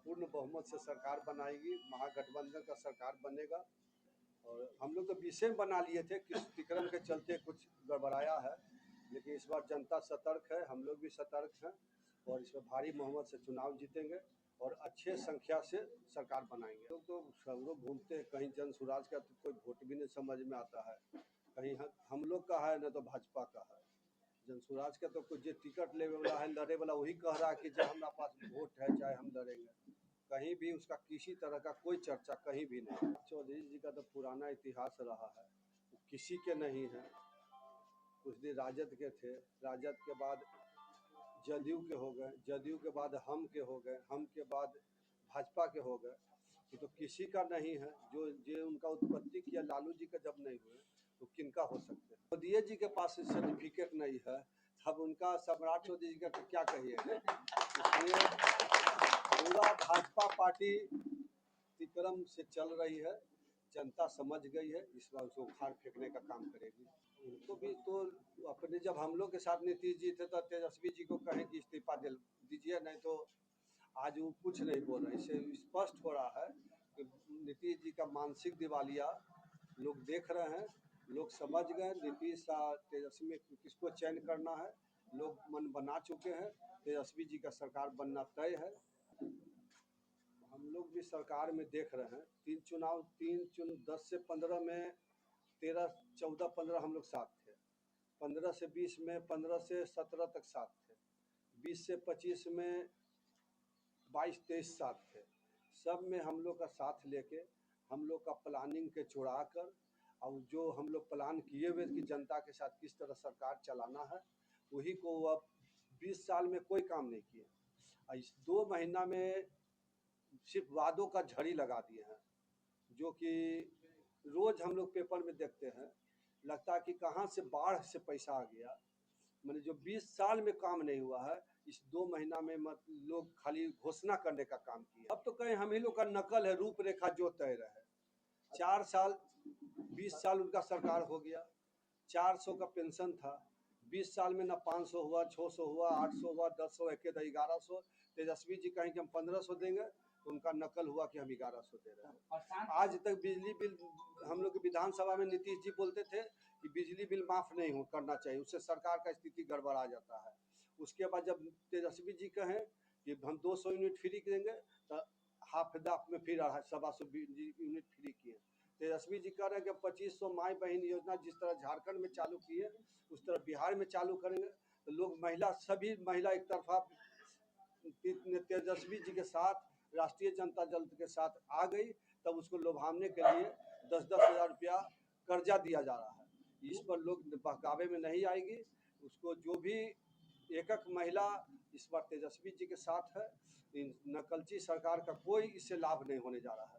पूर्ण बहुमत से सरकार बनाएगी, महागठबंधन का सरकार बनेगा। और हम लोग तो विषय में बना लिए थे कि विक्रम के चलते कुछ गड़बड़ाया है, लेकिन इस बार जनता सतर्क है, हम लोग भी सतर्क हैं और इसमें भारी बहुमत से चुनाव जीतेंगे और अच्छे संख्या से सरकार बनाएंगे। लोग तो सब लोग घूमते हैं, कहीं जन सुराज का तो कोई वोट भी नहीं समझ में आता है, कहीं हम लोग का है न तो भाजपा का है। जनसुराज का तो कुछ जो टिकट लेने वाला है, लड़े वाला, वही कह रहा है कि जब हमारे पास वोट है चाहे हम लड़ेंगे। कहीं भी उसका किसी तरह का कोई चर्चा कहीं भी नहीं। चौधरी जी का तो पुराना इतिहास रहा है, किसी के नहीं है। कुछ दिन राजद के थे, राजद के बाद जदयू के हो गए, जदयू के बाद हम के हो गए, हम के बाद भाजपा के हो गए। तो किसी का नहीं है। जो उनका उत्पत्ति किया लालू जी का जब नहीं हुए तो किनका हो सकते हैं। मोदी जी के पास सर्टिफिकेट नहीं है, तब उनका सम्राट चौधरी जी का क्या कहिएगा। इसलिए पूरा भाजपा पार्टी विक्रम से चल रही है, जनता समझ गई है, इस बार उसको उखाड़ फेंकने का काम करेगी। उनको भी तो अपने, जब हम लोग के साथ नीतीश जी थे तो तेजस्वी जी को कहें कि इस्तीफा दीजिए, नहीं तो आज वो कुछ नहीं बोल रहे। इससे स्पष्ट हो रहा है कि नीतीश जी का मानसिक दिवालिया लोग देख रहे हैं, लोग समझ गए नीतीश तेजस्वी में किसको चयन करना है, लोग मन बना चुके हैं। तेजस्वी जी का सरकार बनना तय है। हम लोग भी सरकार में देख रहे हैं, 10 से 15 में 13, 14, 15 हम लोग साथ थे, 15 से 20 में, 15 से 17 तक साथ थे, 20 से 25 में 22, 23 साथ थे। सब में हम लोग का साथ लेके हम लोग का प्लानिंग के छुड़ा कर, और जो हम लोग प्लान किए हुए कि जनता के साथ किस तरह सरकार चलाना है, वही को अब 20 साल में कोई काम नहीं किया। इस 2 महीना में सिर्फ वादों का झड़ी लगा दिए हैं, जो कि रोज हम लोग पेपर में देखते हैं। लगता है कि कहाँ से बाढ़ से पैसा आ गया। मैंने जो 20 साल में काम नहीं हुआ है, इस 2 महीना में लोग खाली घोषणा करने का काम किया। अब तो कहीं हम ही लोग का नकल है, रूपरेखा जो तय रहे। 4 साल 20 साल उनका सरकार हो गया, 400 का पेंशन था, 20 साल में ना 500 हुआ, 600 हुआ, 800 हुआ, 1000, 1100। तेजस्वी जी कहें कि हम 1500 देंगे, तो उनका नकल हुआ कि हम 1100 दे रहे हैं। आज तक बिजली बिल, हम लोग के विधानसभा में नीतीश जी बोलते थे कि बिजली बिल माफ नहीं करना चाहिए, उससे सरकार का स्थिति गड़बड़ा जाता है। उसके बाद जब तेजस्वी जी कहें कि हम 200 यूनिट फ्री देंगे, तो हाफ में फिर 125 यूनिट फ्री किए। तेजस्वी जी कह रहे हैं कि 2500 माई बहन योजना जिस तरह झारखंड में चालू किए, उस तरह बिहार में चालू करेंगे। तो लोग सभी महिला एक तरफा तेजस्वी जी के साथ, राष्ट्रीय जनता दल के साथ आ गई। तब उसको लुभावने के लिए 10-10 हज़ार रुपया कर्जा दिया जा रहा है। इस पर लोग बहकावे में नहीं आएगी। उसको जो भी एक महिला इस बार तेजस्वी जी के साथ है, इन नकलची सरकार का कोई इससे लाभ नहीं होने जा रहा है।